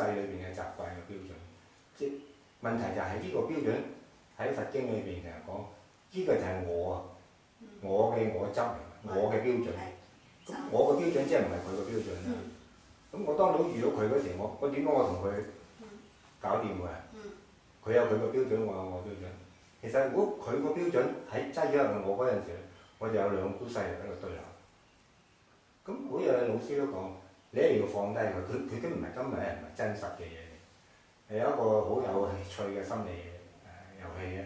世裏邊嘅習慣嘅標準。即問題就係呢個標準喺佛經裏邊成日講，呢個就係我啊，我執嚟，我嘅標準。咁我嘅標準即係唔係佢嘅標準啦。咁我當到遇到佢嗰時，我點解我同佢搞掂㗎？佢有佢個標準，我有我標準。其實如果佢個標準喺擠咗入我嗰陣時，我就有兩股勢力喺度對立。咁嗰日老師都講，你一定要放低佢，佢都唔係今日唔係真實嘅嘢嚟，係有一個好有趣嘅心理遊戲嘅。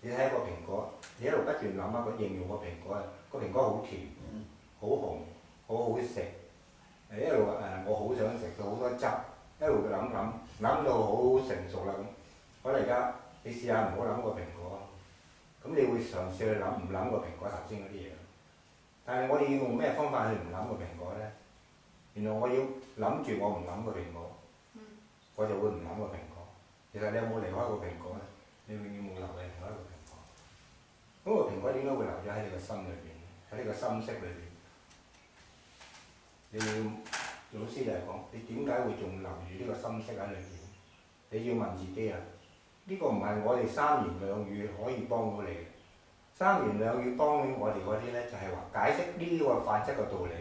你睇一個蘋果，你一路不斷諗一個應用個蘋果啊，個蘋果好甜，好紅，好好食。一路我好想食，佢好多汁，一路諗到好成熟啦咁。好啦，而家你試下唔好諗個蘋果，咁你會嘗試去唔諗個蘋果頭先嗰啲嘢。但係我哋要用咩方法去唔諗個蘋果咧？原來我要諗住我唔諗個蘋果，我就會唔諗個蘋果。其實你有冇離開過蘋果咧？你永遠冇留喺另外一個蘋果。咁個蘋果點解會留咗喺你個心裏邊？喺你個心識裏邊？你要老師就係講，你點解會仲留住呢個心識喺裏邊？你要問自己啊！呢個唔係我哋三言兩語可以幫到你嘅。三言兩語幫我哋嗰啲咧，就係話解釋呢個法則嘅道理。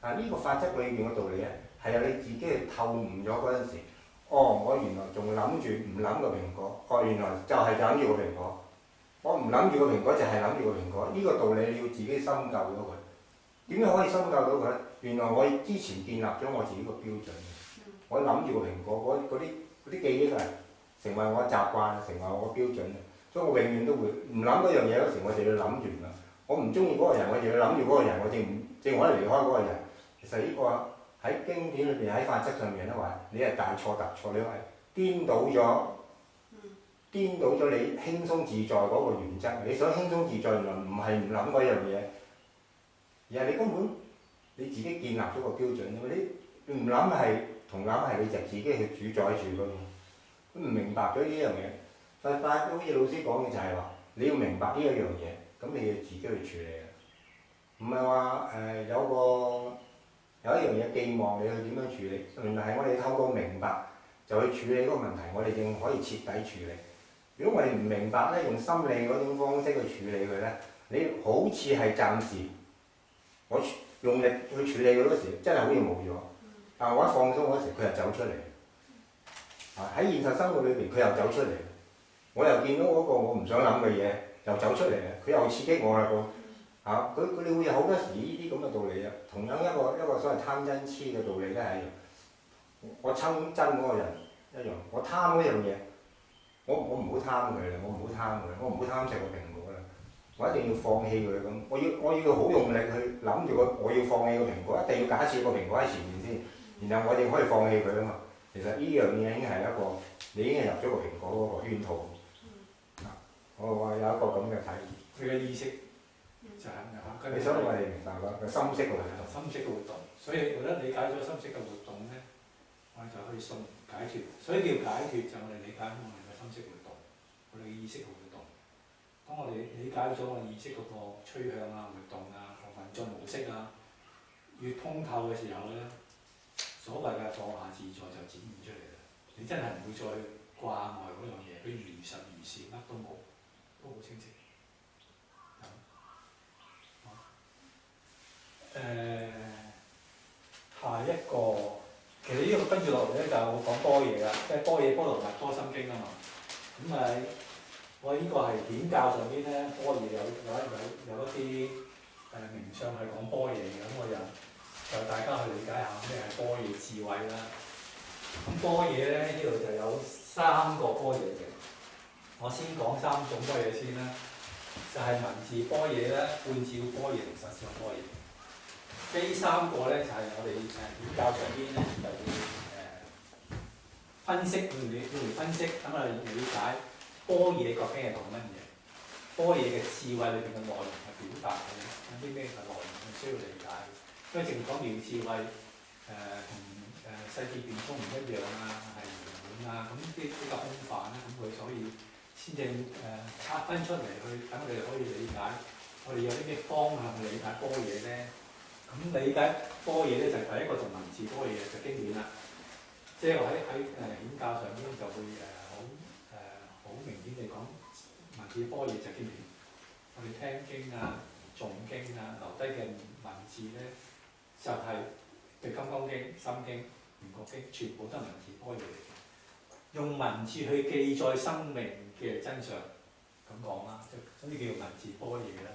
但係呢個法則裏邊嘅道理咧，係由你自己去透悟咗嗰陣時，我原來仲諗住唔諗個蘋果，原來就係諗住個蘋果。我唔諗住個蘋果就係諗住個蘋果。呢個道理你要自己深究咗佢。點樣可以深究到佢？原來我之前建立咗我自己個標準。我諗住個蘋果，嗰啲記憶係成為我習慣，成為我個標準。所以我永遠都會唔諗嗰樣嘢嗰時，我就要諗完啦。我唔中意嗰個人，我就要諗住嗰個人，我正可以離開嗰個人。其實呢個喺經典裏邊喺法則上面咧話，你係大錯特錯，你係顛倒咗你輕鬆自在嗰個原則。你想輕鬆自在，原來唔係唔諗嗰樣嘢，而係你根本你自己建立咗個標準。你唔諗係同諗係你就自己去主宰住㗎嘛。唔明白咗呢樣嘢。佛法好似老師講嘅就係話，你要明白呢一樣嘢，咁你要自己去處理啊。唔係話有一樣嘢寄望你去點樣處理，原來係我哋透過明白就去處理嗰個問題，我哋正可以徹底處理。如果我哋唔明白咧，用心理嗰種方式去處理佢咧，你好似係暫時我用力去處理佢嗰時，真係好似冇咗。但係我一放鬆嗰時，佢又走出嚟。喺現實生活裏邊，佢又走出嚟。我又見到嗰個我唔想諗嘅嘢，又走出嚟啊！佢又刺激我啦佢哋會有好多時呢啲咁嘅道理啊。同樣一個所謂貪嗔痴嘅道理都係，我憎憎嗰個人一樣，我貪嗰樣嘢，我唔好貪佢啦，我唔好貪食個蘋果啦，我一定要放棄佢咁。我要好用力去諗住我要放棄個蘋果，一定要假設個蘋果喺前面先，然後我哋可以放棄佢啊嘛。其實呢樣嘢已經係一個，你已經係入咗個蘋果嗰個圈套。我有一個咁嘅體驗，佢嘅意識就係咁樣。你想我哋明白個心識嘅活動，心識嘅活動。所以我覺得理解咗心識嘅活動咧，我哋就可以解脫。所以叫解脫就我哋理解我哋嘅心識活動，我哋嘅意識嘅活動。當我哋理解咗我意識嗰個趨向啊、活動啊、運作模式啊，越通透嘅時候咧，所謂嘅放下自在就展現出嚟啦。你真係唔會再掛礙嗰樣嘢，佢如實如是，乜都冇。都好清晰。下一個其實呢個跟住落嚟咧就講般若啦，即係般若波羅蜜多心經啊嘛。咁我呢個係顯教上邊咧，般若有一啲名相係講般若嘅，咁我就大家去理解下咩係般若智慧啦。咁般若咧呢度就有3個般若嘅。我先講3種般若先啦，就係文字般若啦、觀照般若同實相般若。呢3個咧就係我哋顯教上邊咧就會分析，要分析，咁我哋理解般若究竟係講乜嘢？般若嘅智慧裏邊嘅內容係表達嘅，有啲咩嘅內容係需要理解？因為淨講妙智慧同世界變通唔一樣啊，係圓滿啊，咁啲比較空泛咧，咁佢所以先正拆分出嚟去等我哋可以理解，我哋有啲咩方向去理解般若咧？咁理解般若咧就第一個就文字般若就經典啦。即係我喺顯教上邊就會好明顯地講文字般若就經典。我哋聽經啊、誦經啊，留低嘅文字咧，就係嘅《金剛經》、《心經》、《圓覺經》，全部都係文字般若嚟嘅。用文字去記載生命嘅真相，咁講啦，所以叫文字般若啦。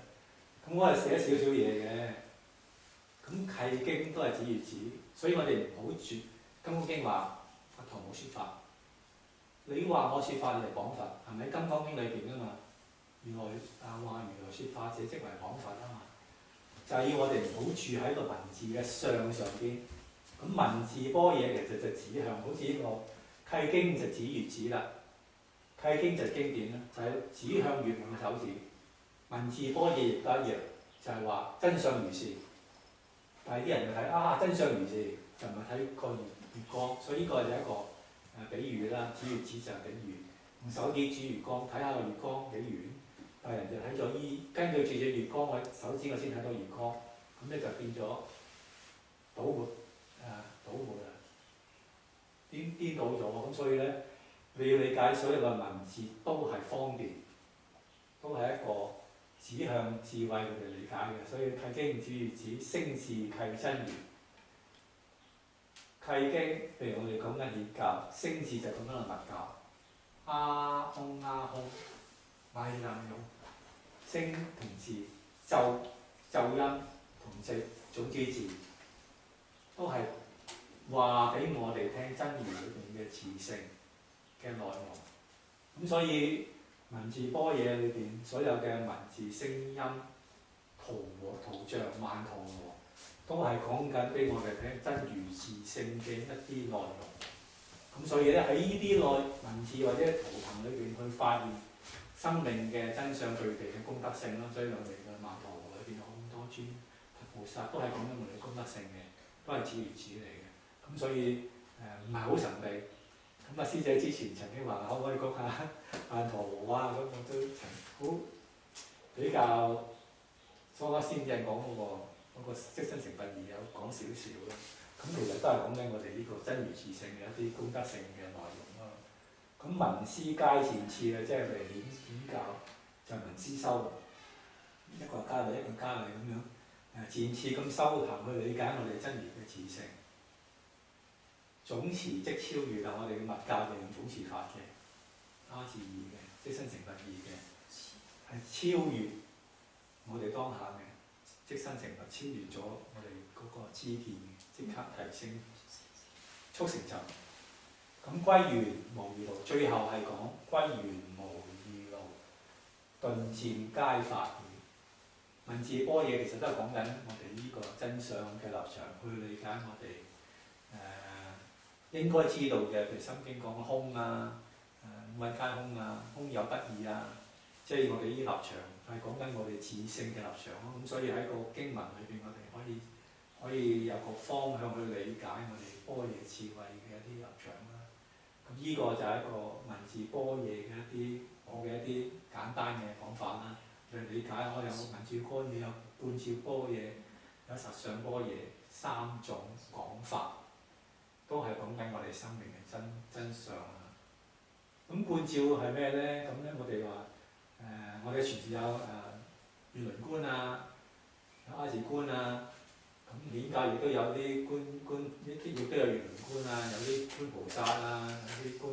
咁我係寫少少嘢嘅，咁契經都係指如此，所以我哋唔好絕《金剛經》話佛陀冇説法。你話我説法，你係講佛，係咪喺《金剛經》裏邊噶嘛？原來話如來説法者即為講佛啊嘛，就係要我哋唔好住喺個文字嘅相上邊。咁文字般若其實就指向，好似呢個契經就指如此啦。契經就經典啦，就係指向月亮嘅手指。文字般若亦都一樣，就係話真相如是。但係啲人就睇真相如是，就唔係睇個月光，所以呢個就係一個比喻啦。指月指就係比喻，用手指指月光，睇下個月光幾遠。但係人哋睇咗根據住隻月光，我手指我先睇到月光，咁咧就變咗倒活顛倒咗。咁所以咧，你要理解所有嘅文字都係方便，都係一個指向智慧佢哋理解嘅。所以契經指如此，聲字契真言。契經譬如我哋講緊顯教，聲字就講緊係密教，阿空咪能用聲同字，咒音同字，總之字都係話俾我哋聽真言裏邊嘅詞性嘅內容。咁所以文字般若裏邊所有嘅文字、聲音、圖像、曼陀羅，都係講緊俾我哋聽真如自性嘅一啲內容。咁所以咧，喺呢啲內文字或者圖騰裏邊去發現生命嘅真相，佢哋嘅功德性啦。所以我哋嘅曼陀羅裏邊有好多尊菩薩都係講緊我哋功德性嘅，都係指如此嚟嘅。咁所以唔係好神秘。咁師姐之前曾經話可唔可以講下曼陀羅啊？咁我都好比較初先正講嗰個即身成佛而有講少少啦。咁其實都係講緊我哋呢個真如自性嘅一啲功德性嘅內容咯。咁聞思皆善次咧，即係我哋顯教就聞思修，一個加你，一個加你咁樣善次咁修行去理解我哋真如嘅自性。總持即超越啊！我哋嘅密教就用總持法嘅，阿字義嘅，即身成佛義嘅，係超越我哋當下嘅即身成佛，超越咗我哋嗰個知見，即刻提升，速成就。咁歸元無餘路，最後係講歸元無餘路，頓漸皆法顯。文字般若其實都係講緊我哋呢個真相嘅立場，去理解我哋應該知道嘅，譬如《心經》講空啊，五蘊皆空啊，空有不二啊，即係我哋呢立場係講緊我哋自性嘅立場咯。咁所以喺個經文裏邊，我哋可以有個方向去理解我哋般若智慧嘅一啲立場啦。咁呢個就係一個文字般若嘅我嘅一啲簡單嘅講法啦。去理解我有文字般若，有觀照般若，有實相般若三種講法。都係講緊我哋生命嘅真相啊！咁觀照係咩咧？咁咧我哋話我哋傳説有月輪觀啊，有阿字觀啊，咁顯教亦都有啲觀，亦都有月輪觀啊，有啲觀菩薩啊，有啲觀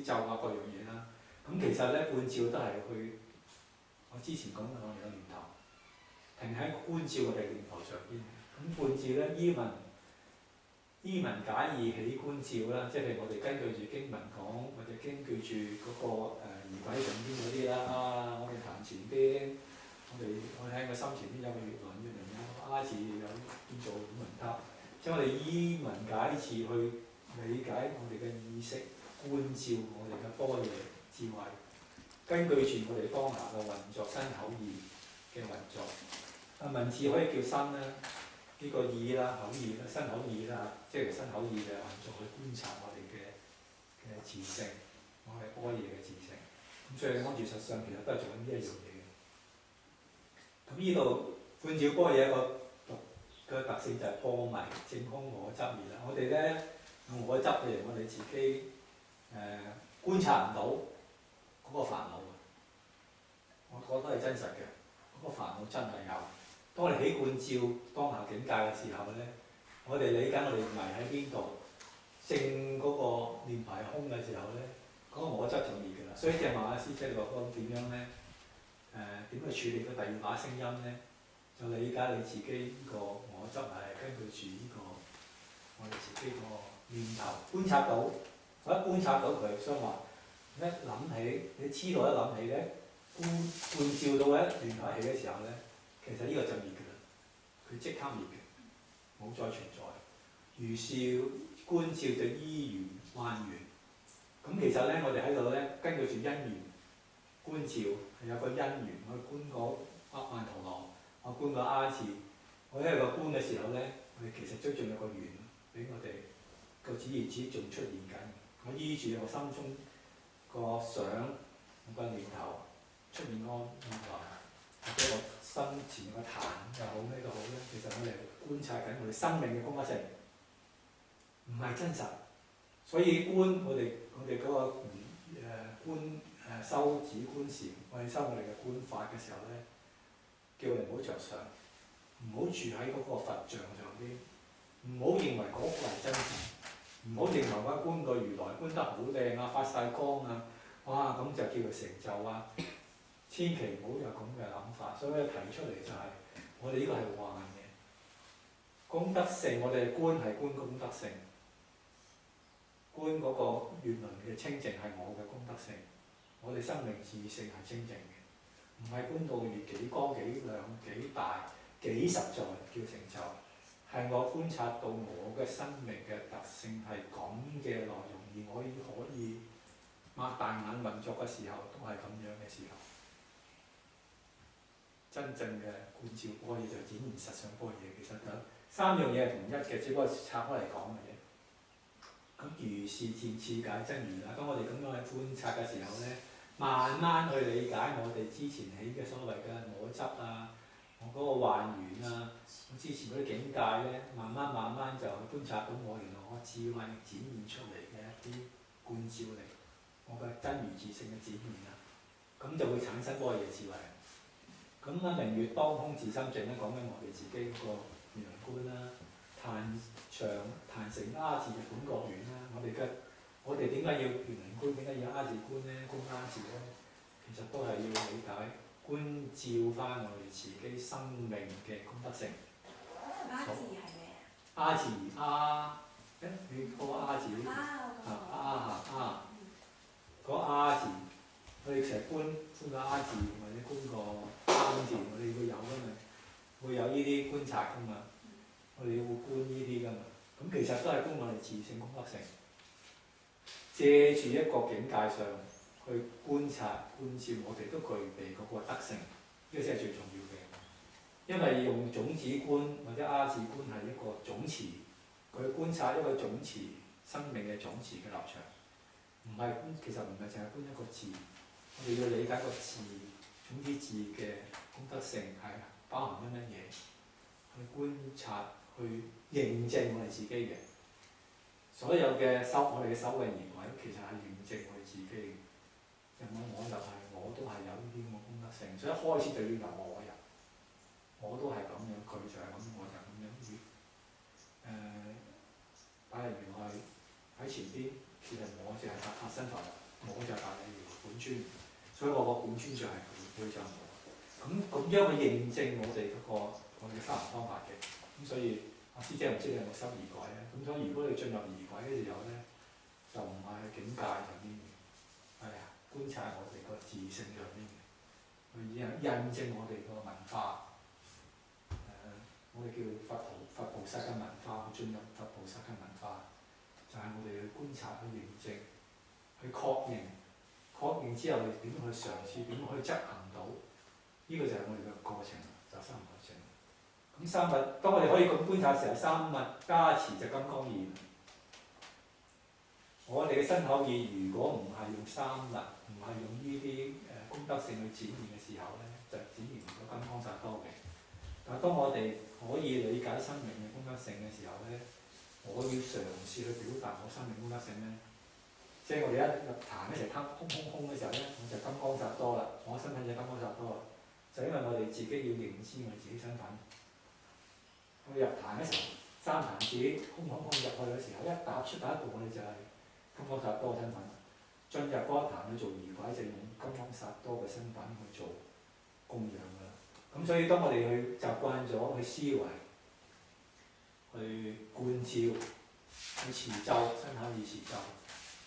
咒啊各樣嘢啦。咁其實咧觀照都係去我之前講我哋嘅念頭，停喺觀照我哋嘅念頭上邊。咁觀照咧依文解義起觀照啦，即係譬如我哋根據住經文講，或者根據住嗰個儀軌上邊嗰啲啦。我哋壇前邊，我睇個心前邊有個月輪，有個阿字，有叫做五雲塔。即係我哋依文解義去理解我哋嘅意識，觀照我哋嘅般若智慧，根據住我哋當下嘅運作身口意嘅運作。文字可以叫身啦。呢個意啦、口意啦、身口意啦，即係身口意嘅運作去觀察我哋嘅自性，我哋般若嘅自性。咁所以安住實相其實都係做緊呢一樣嘢嘅。咁呢度觀照般若一個佢嘅特性就係破迷證空我執而啦。我哋咧用我執嘅，我哋自己觀察唔到嗰個煩惱嘅，我覺得係真實嘅。嗰、個煩惱真係有。當我哋起觀照當下境界嘅時候咧，我哋理解我哋迷喺邊度，證嗰個念牌空嘅時候咧，嗰、個我執就滅㗎啦。所以正話阿師姐你話講點樣咧？點去處理個第二把聲音咧？就理解你自己呢個我執係根據住呢個我哋自己個念頭觀察到，我一觀察到佢，所以話一諗起，你知道一諗起咧，觀照到一念頭起嘅時候咧，其實呢個就滅㗎啦，佢即刻滅嘅，冇再存在。如是觀照就依緣幻緣，咁其實咧我哋喺度咧根據住因緣觀照係有個因緣，我觀個曼陀羅。我觀個阿字，我喺個觀嘅時候咧，我哋其實都仲有個緣俾我哋個指業子仲出現緊。我依住我心中個想，我個念頭出現安或者我心前個壇又好咩都好咧，其實我哋觀察緊我哋生命嘅功德性，唔係真實。所以觀我哋嗰個觀修止觀禪，我哋修我哋嘅觀法嘅時候咧。叫我哋唔好着相，唔好住喺嗰個佛像上邊，唔好認為嗰個係真實，唔好認為話觀個如來觀得好靚啊，發晒光啊，哇咁就叫佢成就啊！千祈唔好有咁嘅諗法，所以提出嚟就係、我哋呢個係幻嘅功德性，我哋觀係觀功德性，觀嗰個月輪嘅清淨係我嘅功德性，我哋生命自性係清淨嘅。唔係觀到月幾光幾亮幾大幾實在叫成就，係我觀察到我嘅生命嘅特性係咁嘅內容，而我可以擘大眼運作嘅時候都係咁樣嘅時候，真正嘅觀照般若就展現實相般若。其實就三樣嘢係同一嘅，只不過拆開嚟講嘅啫。咁如是漸次解真如啦。當我哋咁樣去觀察嘅時候咧，慢慢去理解我哋之前起嘅所謂嘅我執啊，我嗰個幻緣啊，我之前嗰啲境界咧，慢慢就去觀察到我原來我智慧展現出嚟嘅一啲觀照力，我嘅真如自性嘅展現啊，咁就會產生般若智慧。咁啊，明月當空自心淨咧，講緊我哋自己嗰個圓輪觀啦，壇城阿字日本國圓啦，我哋點解要圓輪觀？點解要阿字觀咧？觀阿字咧，其實都係要理解觀照翻我哋自己生命嘅功德性。阿字係咩啊？阿字你嗰個阿字嗰阿字，我哋成日觀個阿字，或者觀個三字，我哋會有噶嘛，會有呢啲觀察噶嘛，我哋會觀呢啲噶嘛。咁其實都係觀我哋自性功德性。借住一個境界上去觀察觀照，我哋都具備嗰個德性，呢個先係最重要嘅。因為用種子觀或者阿字觀係一個總持，佢觀察一個總持生命嘅總持嘅立場，唔係觀，其實唔係淨係觀一個字，我哋要理解個字總之字嘅功德性係包含緊乜嘢，去觀察去認證我哋自己嘅。所有嘅我哋嘅修嘅儀軌，其實係驗證我哋自己嘅。有冇我就係、我都係有呢啲咁嘅功德性，所以一開始就要由我入，我都係咁樣，佢就係咁，我就係咁樣。但係原來喺前邊，其實我就係法身佛，我就係大理本尊，所以我個本尊就係佢就係我。咁樣去認證我哋我哋嘅修行方法嘅。咁所以阿師姐唔知你有冇修儀軌咧？咁所以如果你進入儀軌嘅時候咧，就唔係喺境界上邊嘅，係觀察我哋個自性上邊嘅，去印證我哋個文化。我哋叫佛菩薩嘅文化，去進入佛菩薩嘅文化，就係、是、我哋去觀察、去認證、去確認之後，你點去嘗試、點去執行到？呢、這個就係我哋嘅過程，就三物證。咁三物，當我哋可以咁觀察嘅時候，三物加持就金剛現。我哋嘅身口意，如果唔係用三物，唔係用呢啲功德性去展現嘅時候咧，就展現唔到金剛薩埵嘅。咁但係當我哋可以理解生命嘅功德性嘅時候咧，我要嘗試去表達我生命功德性咧，即係我哋一入壇一齊空嘅時候咧，我就金剛薩多啦，我身份就金剛薩多啦，就因為我哋自己要認知我哋自己身份。我入壇嘅時候，三壇子空入去嘅時候，一踏出第一步，我哋就係金剛薩多身份。進入嗰一壇去做儀軌，就用金剛薩多嘅身份去做供養㗎啦。咁所以當我哋去習慣咗去思維、去觀照、去持咒、身口意持咒，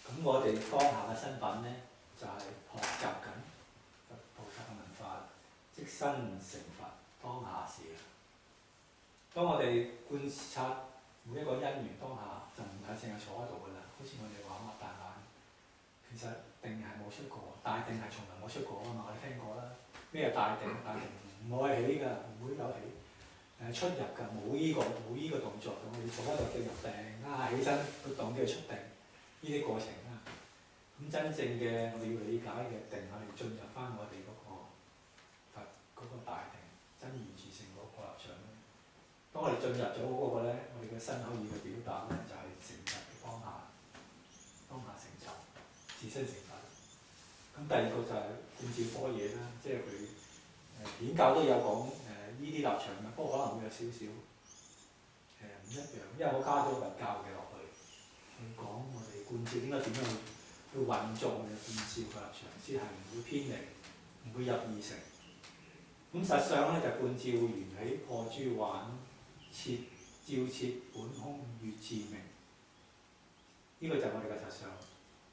咁我哋當下嘅身份咧就係、學習緊佛菩薩嘅文化，即身成佛，當下事啦。當我哋觀察每一個因緣當下，就唔係淨係坐喺度㗎啦。好似我哋話擘大眼，其實定係冇出過，大定係從來冇出過啊嘛。我哋聽過啦，咩大定？大定唔會起㗎，唔會有起，出入㗎，冇依個動作。我哋坐喺度叫入定啊，起身個動叫出定，呢啲過程啦。咁真正嘅我哋要理解嘅定係進入翻我哋嗰個佛嗰個大定真如自性嗰個立場。當我哋進入咗嗰個咧，我哋嘅身口意嘅表達咧，就係成佛嘅當下成就，自身成佛。咁第二個就係觀照般若啦，即係佢顯教都有講呢啲立場嘅，不過可能會有少少唔一樣，因為我加咗佛教嘅落去講我哋觀照應該點樣去運作我哋觀照嘅立場，先係唔會偏離，唔會入二乘。咁實相咧就觀照緣起破諸幻，照徹本空月自明，呢、個就係我哋嘅實相。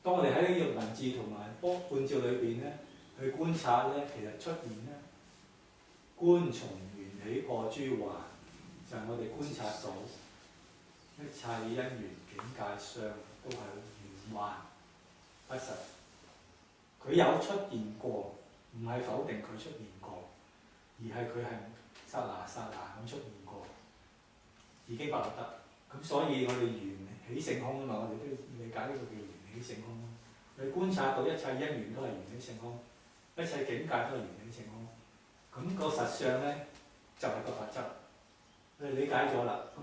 當我哋喺呢個文字同埋觀照裏邊咧，去觀察咧，其實出現咧，觀從緣起破諸幻，就係、我哋觀察到一切因緣境界相都係緣幻不實。佢有出現過，唔係否定佢出現過，而係佢係剎那咁出現過，已經不可得。咁所以我哋緣起性空啊嘛，我哋都要理解呢個叫緣起性空。你觀察到一切因緣都係緣起性空，一切境界都係緣起性空。咁、個實相咧就係、個法則，我哋理解咗啦。咁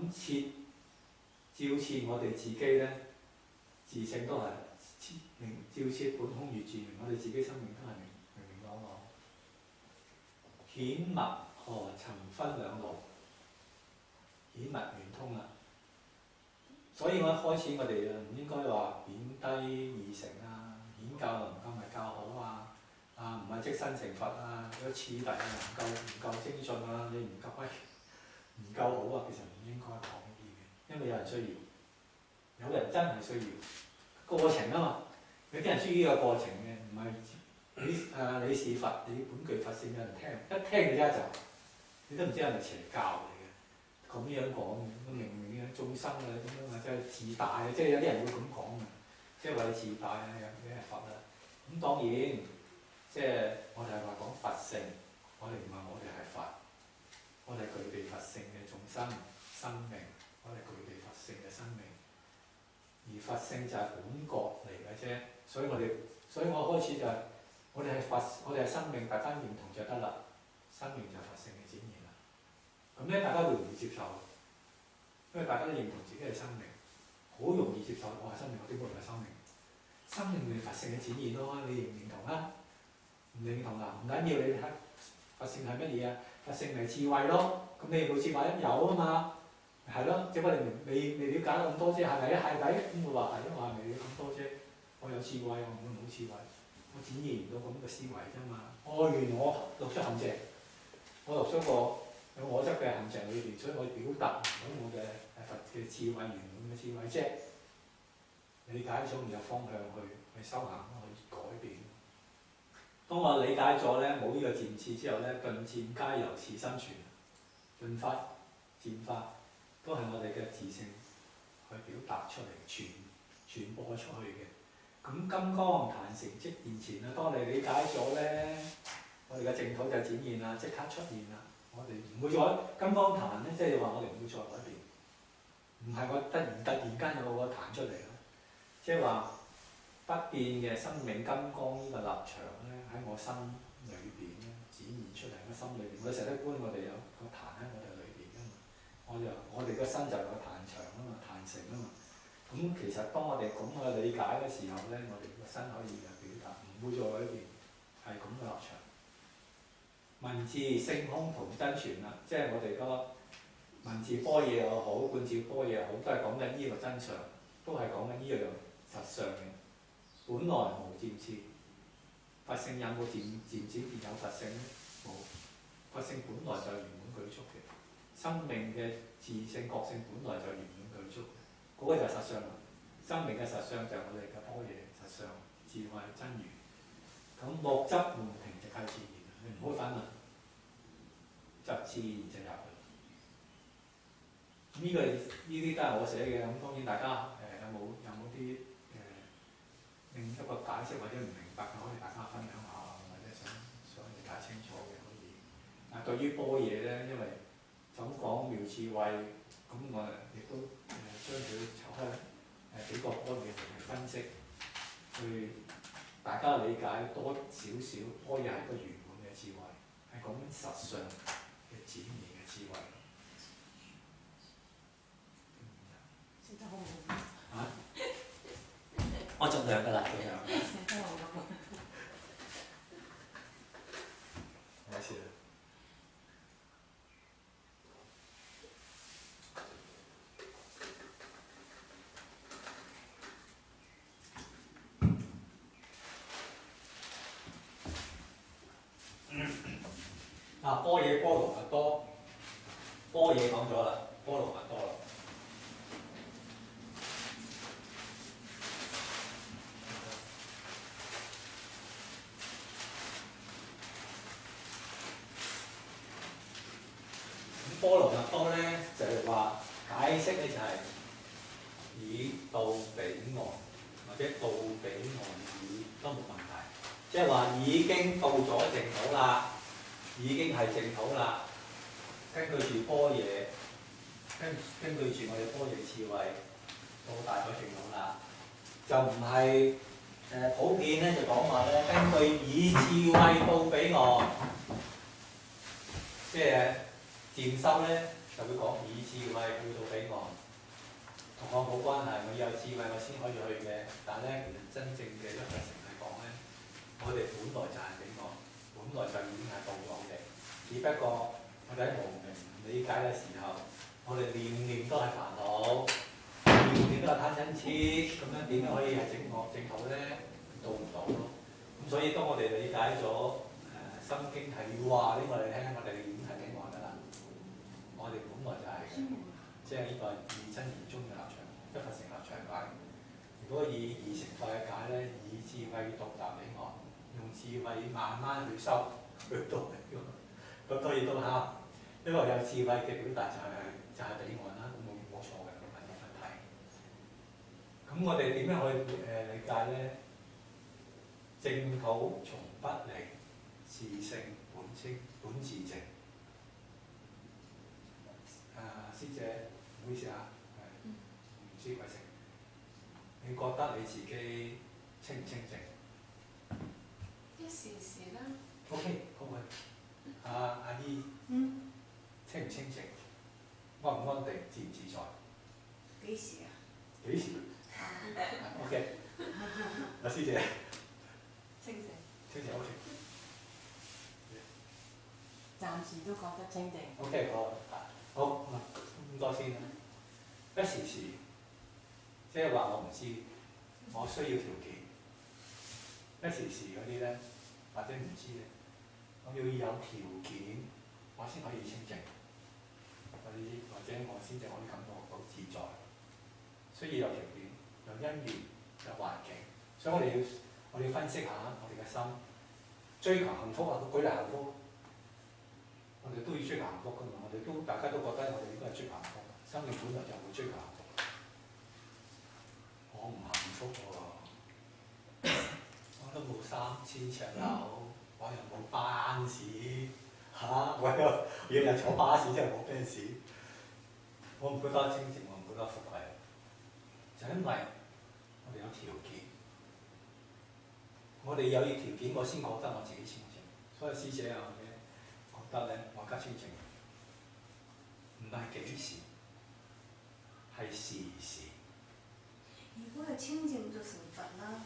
照徹我哋自己咧，自性都係照徹本空月自明，我哋自己生命都係明明朗朗。顯密何曾分兩路？顯密圓通啦。所以我一開始我哋唔應該話貶低二乘啊，顯教唔夠咪教好啊，唔係即身成佛啊，嗰次第啊唔夠精進啊，你唔夠好啊，其實唔應該講呢啲嘅，因為有人需要，有人真係需要過程啊嘛，有啲人需要呢個過程嘅，唔係你是佛，你本具佛性有人聽，一聽就一就，你都唔知係咪邪教嚟嘅，咁樣講嘅，咁明明嘅眾生啊咁樣啊，即係自大啊，即係有啲人會咁講嘅，即係話你自大啊，你係佛啊，咁當然即係我哋係話講佛性，我哋唔係我哋係佛，我哋具備佛性嘅眾生命，我哋具備佛性嘅生命，而佛性就係本覺嚟嘅啫，所以我開始就係、我哋係佛，我哋係生命，大家認同就得啦。生命就係佛性嘅展現啦。咁咧，大家會容易接受，因為大家都認同自己係生命，好容易接受我係生命，我點會唔係生命？生命咪佛性嘅展現咯，你認唔認同啊？唔認同啊？唔緊要，你睇佛性係乜嘢啊？佛性咪智慧咯。咁你冇智慧有啊嘛？係咯，只不過你未了解咁多啫，係咪啊？係咪？咁我話係咯，我係未了解咁多啫。我有智慧，我唔會冇智慧。我展現唔到咁嘅思維啫嘛。原來我落咗陷阱，我落咗個有我執嘅陷阱裏邊，所以我表達唔到我嘅佛嘅智慧圓滿嘅智慧啫。理解咗唔有方向去修行，去改變。當我理解咗咧，冇呢個漸次之後咧，頓漸皆由此生存，頓發漸發都係我哋嘅自性去表達出嚟，傳播出去嘅。咁金剛壇成即現前啦！當你理解咗咧，我哋嘅淨土就展現啦，即刻出現啦。我哋唔會再金剛壇咧，即係話我哋唔會再改變，唔係我突然間有個壇出嚟咯。即係話不變嘅生命金剛呢個立場咧，喺我心裏邊咧，只現出嚟個心裏邊。我成日都觀我哋有個壇喺我哋裏邊㗎嘛，我哋個身就有個壇場啊嘛，壇城啊嘛。咁其實當我哋咁去理解嘅時候咧，我哋個身可以有表達，唔會再一邊係咁嘅立場。文字性空同真傳啦，即係我哋個文字般若又好，觀照般若又好，都係講緊呢個真相，都係講緊呢樣實相嘅。本來無漸次，佛性有冇漸漸變有佛性咧？冇，佛性本來就圓滿具足嘅，生命嘅自性覺性本來就圓滿具足，嗰、個就係實相啦。生命嘅實相就係我哋嘅般若實相，智慧真如。咁莫執門庭就係自然，你唔好反問，就自然就入去。呢啲都係我寫嘅，咁當然大家有冇啲另一個解釋或者唔明白嘅，可以大家分享下，或者想理解清楚嘅可以。嗱，對於般若咧，因為就咁講妙智慧，咁我亦都將佢抽開幾個般若嚟分析，去大家理解多少少般若係個圓滿嘅智慧，係講緊實相嘅展現嘅智慧。我盡量㗎啦，盡量。冇事。嗱，般若波羅蜜多，般若講咗啦，波羅蜜多啦。波羅蜜多咧就係話解釋咧就係以到彼岸，或者到彼岸以都冇問題，即係話已經到咗淨土啦，已經係淨土啦。根據住般若，根據住我哋般若智慧到達咗淨土啦，就唔係普遍咧就講話咧，根據以智慧到彼岸，即係。漸修咧就會講以智慧去到彼岸，同我冇關係，我要有智慧我先可以去嘅。但係咧，其實真正嘅一個成係講咧，我哋本來就係彼岸，本來就已經係到咗嘅。只不過我哋喺無明理解嘅時候，我哋念念都係煩惱，念念都係貪嗔痴，咁樣點樣可以係正土咧？到唔到咯？咁所以當我哋理解咗心經係要話俾我哋聽，我哋已經係彼岸㗎啦。我哋本來就係嘅，即係呢個以真言宗嘅立場，一佛成立場解。如果以二乘法嘅解咧，以智慧到達彼岸，用智慧慢慢去修，去到彼岸，咁當然都啱。因為有智慧嘅表達就係彼岸啦，冇錯嘅，冇問題。咁我哋點樣去理解咧？淨土從不離，自性本自淨。師姐，唔好意思啊，唔知鬼性。你覺得你自己清唔清淨？一時時啦。OK，好唔好？阿姨，清唔清淨？安唔安定？自唔自在？幾時啊？幾時？OK，阿師姐。清淨。清淨 OK。暫時都覺得清淨。OK，好，咁多先啦。一時時，即係話我唔知，我需要條件。一時時嗰啲咧，或者唔知咧，我要有條件，我先可以清淨，或者我先至可以感覺到自在。需要有條件，有因緣，有環境，所以我哋要分析下我哋嘅心，追求幸福啊！舉例幸福。我哋都要追求幸福㗎嘛，大家都覺得我哋應該係追求幸福，生命本來就會追求幸福。我唔幸福喎，我都冇3000尺樓，我又冇巴士我又日日坐巴士，真係冇巴士。我唔覺得清靜，我唔覺得富貴，就因為我哋有條件，我哋有條件，我先覺得我自己清靜。所以師姐啊，得咧，我而家清靜，唔係幾時，係時時。如果係清靜就成佛啦。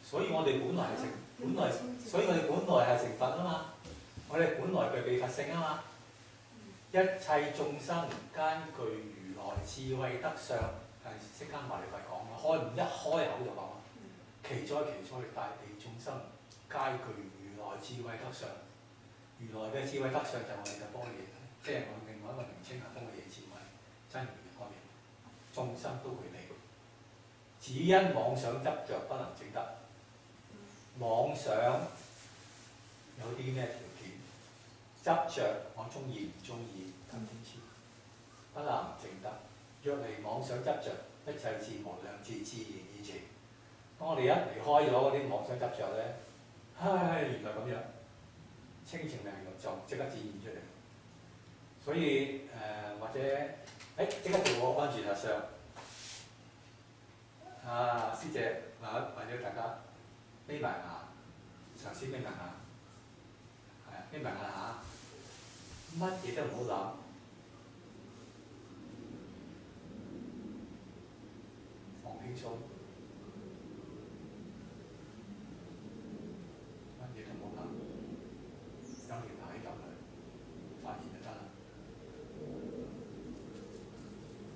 所以我哋本來係成，本來，所以我哋本來係成佛啊嘛，我哋本來具備佛性啊嘛。一切眾生皆具如來智慧德相，係釋迦牟尼佛講嘅，一開口就講，其哉其哉，大地眾生皆具如來智慧德相。如來嘅智慧德相就係我哋嘅般若，即係我另外一個名稱係般若智慧真如嘅般若，眾生都具備，只因妄想執着不能證得。妄想有啲咩條件？執着我中意唔中意，咁點知？不能證得。若離妄想執着，一切自無量智，自然意淨。當我哋一離開咗嗰啲妄想執着咧，原來咁樣，清淨明了就即刻展現出嚟。所以或者即刻做個安住實相。師姐或者大家眯埋眼，嘗試眯埋眼，眯埋眼嚇，乜嘢都唔好諗，放輕鬆，乜嘢都唔好諗，有條睇入去，發現就得啦。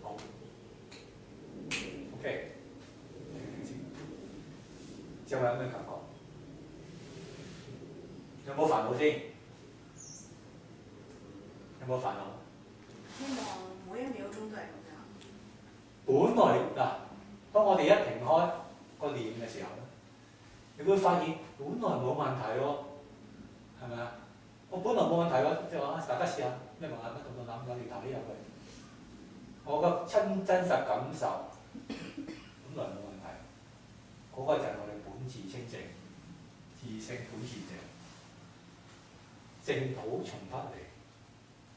好 ，OK，停先。之後有咩感覺？有冇煩惱先？有冇煩惱？希望每一秒鐘都係咁樣。本來嗱，當我哋一停開個念嘅時候咧，你會發現本來冇問題喎，係咪啊？我本來冇問題喎，即係話大家試下咩問題，乜咁諗有條頭呢入去，我個真實感受本來冇問題，嗰個就係我哋本自清淨，自性本自淨，淨土從不離。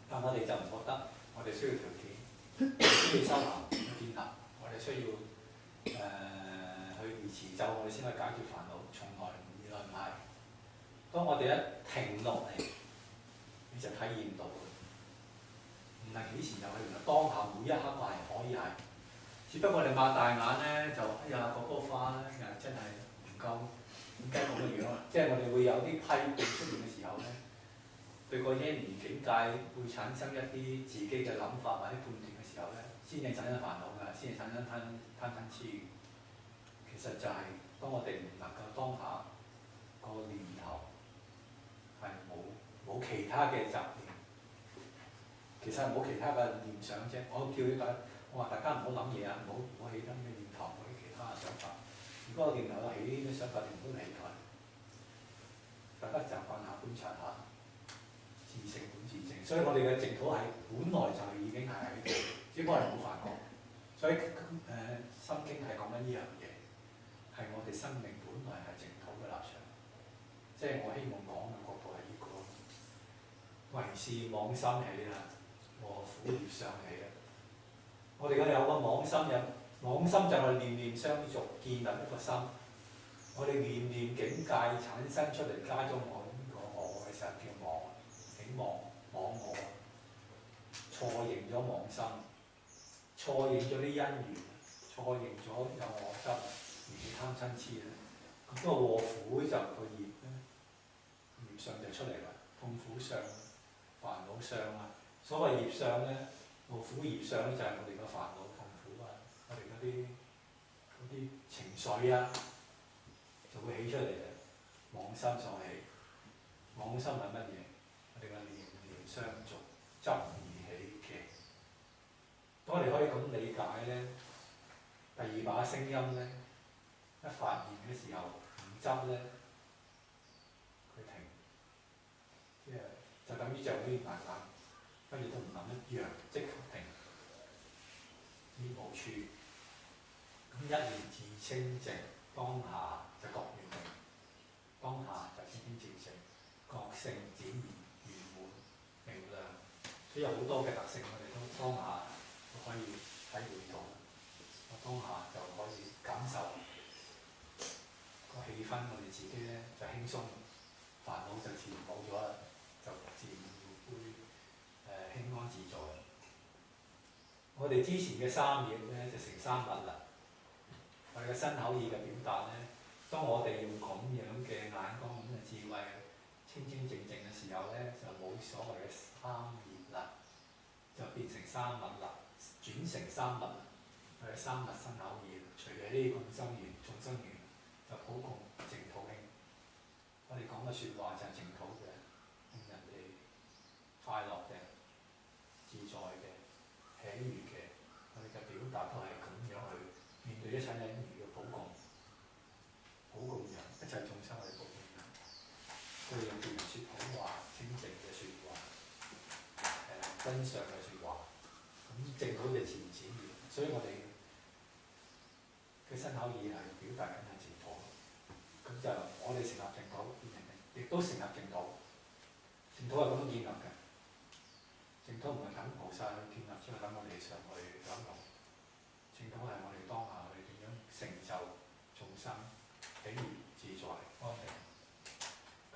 但我哋就唔覺得，我哋需要條件，需要修行去建立，我哋需要去持咒，我哋先可以解決煩惱。從來原來唔係。當我哋一停落嚟，你就體驗到，唔係幾時就係原來當下每一刻係可以係。只不過你擘大眼咧，就嗰棵花咧真係唔夠，點解咁嘅樣啊？即係我哋會有啲批判出現嘅時候咧。對個因緣境界會產生一啲自己嘅諗法或者判斷嘅時候咧，先至產生煩惱㗎，先至產生貪嗔痴。其實就係當我哋唔能夠當下個念頭係冇其他嘅雜念，其實冇其他嘅念想啫。我叫你我話大家唔好諗嘢啊，唔好起咁嘅念頭，冇其他嘅想法。如果個念頭起啲想法，你唔好理佢。大家習慣下觀察下。自性本自淨，所以我哋嘅淨土係本來就已經係喺度，只不過係冇發覺。所以心經係講緊呢樣嘢，係我哋生命本來係淨土嘅立場。即係我希望講嘅角度係呢個，唯是妄心起啦，禍苦業相起啦。我哋而家有個妄心嘅，妄心就係念念相續，建立一個心。我哋念念境界產生出嚟，加咗我呢個我嘅時候叫妄。妄我，錯認咗妄心，錯認咗啲因緣，錯認咗有我執，而貪嗔痴咧，咁個禍苦就個業咧，業相就出嚟啦，痛苦相、煩惱相啊。所謂業相咧，禍苦業相咧就係我哋嘅煩惱、痛苦啊，我哋嗰啲情緒啊，就會起出嚟嘅，妄心所起。妄心係乜嘢？我哋嘅念念相續，執而起嘅。當我哋可以咁理解咧，第二把聲音咧，一發現嘅時候唔執咧，佢停，即係就等於就可以慢慢，跟住都唔諗一樣，即刻停，呢無處。咁一念自清淨，當下就覺圓明，當下就清清淨淨，覺性展現。明亮，所以有好多嘅特性，我哋都當下都可以體會到。我當下就可以感受個氣氛，我哋自己咧就輕鬆，煩惱就自然冇咗啦，就自自然會輕安自在。我哋之前嘅三業咧就成三物啦。我哋嘅身口意嘅表達咧，當我哋用咁樣嘅眼光、咁嘅智慧、清清靜靜嘅時候咧，就冇所謂嘅三業啦，就變成三物啦，轉成三物啦。我哋三物身口意，隨起眾生緣，眾生緣就普共淨土興。我哋講嘅説話就係淨土嘅，令人哋快樂嘅、自在嘅、喜悅嘅。我哋嘅表達都係咁樣去面對一切人如嘅普共，普共人一切眾生係普共人。佢哋用自然説好話，清淨嘅説話，真相嘅説話。咁淨土就自然顯現，所以我哋嘅身口意係表達緊係淨土。咁就我哋成立淨土，亦都成立淨土。淨土係咁樣建立嘅。淨土唔係等菩薩去建立，只係等我哋上去享用。淨土係我哋當下去點樣成就眾生，喜悅自在安定。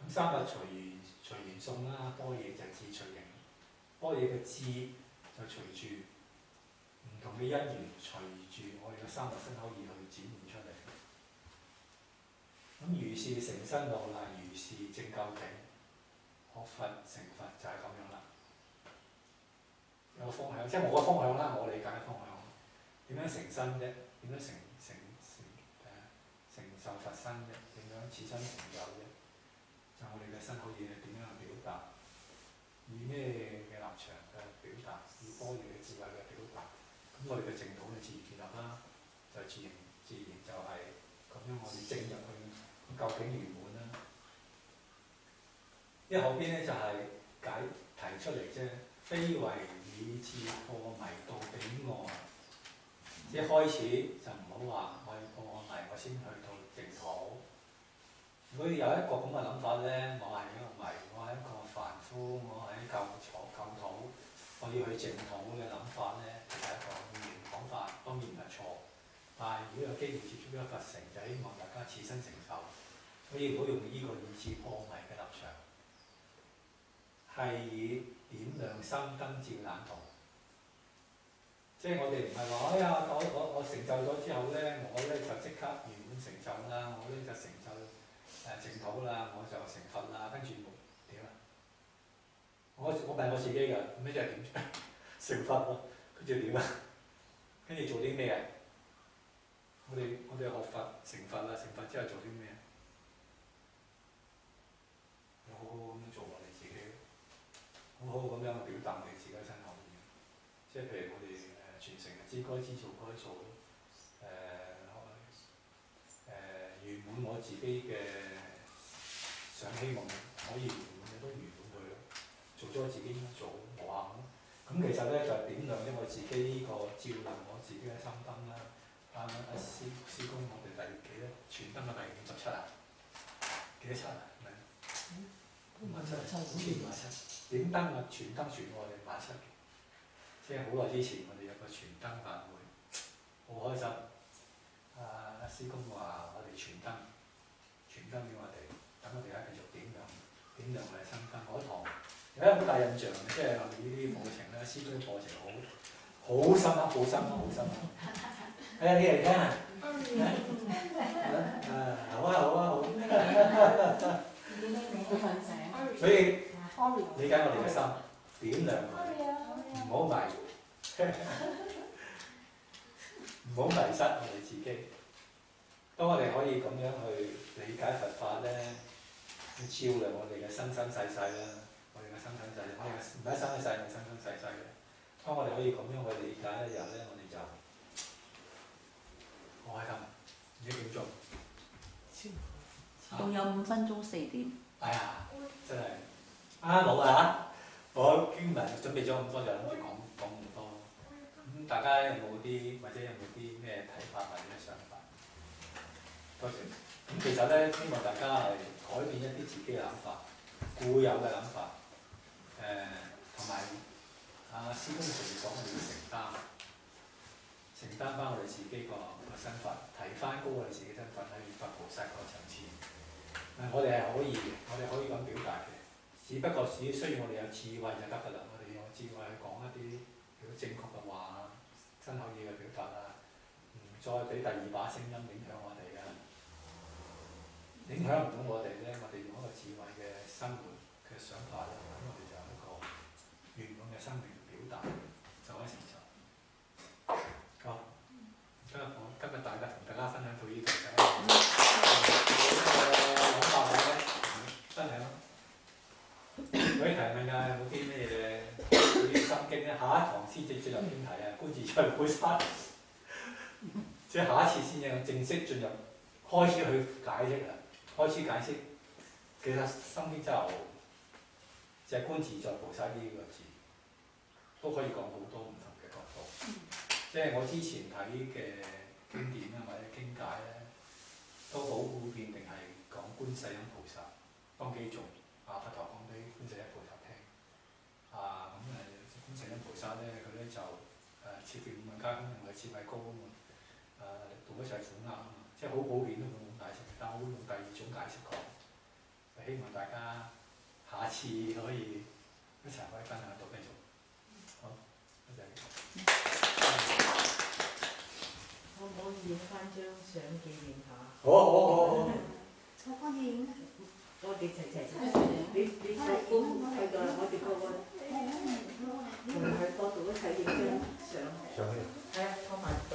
咁三物隨緣送啦，般若就智隨形，般若嘅智就隨住唔同嘅因緣，隨住我哋嘅三物身口意去展現出嚟。咁如是成身路啦，如是正究竟，學佛成佛就係咁樣啦。有個方向，即係我嘅方向啦，我理解嘅方向。點樣成身啫？點樣承受佛身啫？點樣此身成就啫？就我哋嘅身口意係點樣去表達？以咩嘅立場嘅表達？以般若嘅智慧嘅表達。咁我哋嘅淨土嘅自然建立啦，就自然就係咁樣，我哋證入去究竟圓滿啦。因為後邊咧就係提出嚟啫，非為以智破迷到彼岸。一開始就唔好話我要破我迷，我先去到淨土。如果有一個咁嘅諗法咧，我係一個迷，我係一個凡夫，我係舊土，我要去淨土嘅諗法咧，係一個語言講法，當然唔係錯。但係如果有機會接觸咗佛成，就希望大家自身承受。所以唔好用呢個以智破迷嘅立場，係以點亮心燈照眼途。即係我哋唔係話，哎呀，我成就咗之後咧，我咧就即刻圓滿成就啦，我咧就成就淨土啦，我就成佛啦，跟住點啊？我問我自己㗎，咩就係點成佛喎？跟住點啊？跟住做啲咩啊？我哋學佛成佛啦，成佛之後做啲咩？好好咁樣做我哋自己，好好咁樣去表達我哋自己身口意。即係譬如我哋傳承知該知做該做，圓滿我自己嘅想希望可以圓滿嘅都圓滿佢咯，做咗我自己應該做無限咯。咁其實咧就係點亮咗我自己呢個照亮我自己嘅心燈啦。師公，我哋第幾咧？傳燈嘅第57啊？幾多7啊？係咪？57點燈啊！傳燈傳我哋57。即係好耐之前，我哋有個傳燈法會，好開心。師公話：我哋傳燈俾我哋，等我哋繼續點亮我哋心燈。嗰堂有一個好大印象嘅，即係我哋呢啲課程咧，師公課程好深刻，好深刻，好深刻。你嚟聽啊！好啊！所以理解我哋嘅心，點亮佢，唔好迷，唔好迷失我哋自己。當我哋可以咁樣去理解佛法咧，去照亮我哋嘅生生世世啦，我哋嘅生生世世，我哋嘅唔係生一世，係生生世世嘅。當我哋可以咁樣去理解嘅時候咧，我哋就好開心。唔知點做？仲有5分鐘4點。哎呀，真係冇啊！我經文準備咗咁多，就諗住講咁多。咁大家有冇啲或者有冇啲咩睇法或者想法？多謝。咁其實咧，希望大家係改變一啲自己嘅諗法，固有嘅諗法。同埋師公成日講我哋要承擔翻我哋自己個身份，提翻高我哋自己身份喺佛菩薩個層次。我哋係可以嘅，我哋可以咁表達嘅。只不過只需要我哋有智慧就得㗎啦。我哋用智慧去講一啲如果正確嘅話，真口語嘅表達啊，唔再俾第二把聲音影響我哋啊，影響唔到我哋咧。我哋用一個智慧嘅生活嘅想法咧，咁我哋就有一個圓滿嘅生命表達，就可以成就。好，今日大家同大家分享到呢度嘅，諗法咧分享。有啲提問㗎，有冇啲咩嘅對於心經咧？下一堂先至進入邊題啊？觀自在菩薩，即係下一次先正式進入，開始去解釋啦。開始解釋，其實心經真係好，就係觀自在菩薩呢個字，都可以講好多唔同嘅角度。即係我之前睇嘅經典啊，或者經解咧，都好普遍，定係講觀世音菩薩當機眾。佛陀講俾觀世音菩薩聽，觀世音菩薩咧，佢咧就設定五蘊皆空，同佢智慧高啊嘛，同一切苦厄啊嘛，即係好普遍都冇咁解釋，但我會用第二種解釋講，希望大家下次可以一齊可以分享到繼續。好，多謝。可唔可以影翻張相紀念下？好。我幫你影。我哋齊齊，你個本喺度，我哋個同佢嗰度一齊影張相。上去。係啊，放埋度。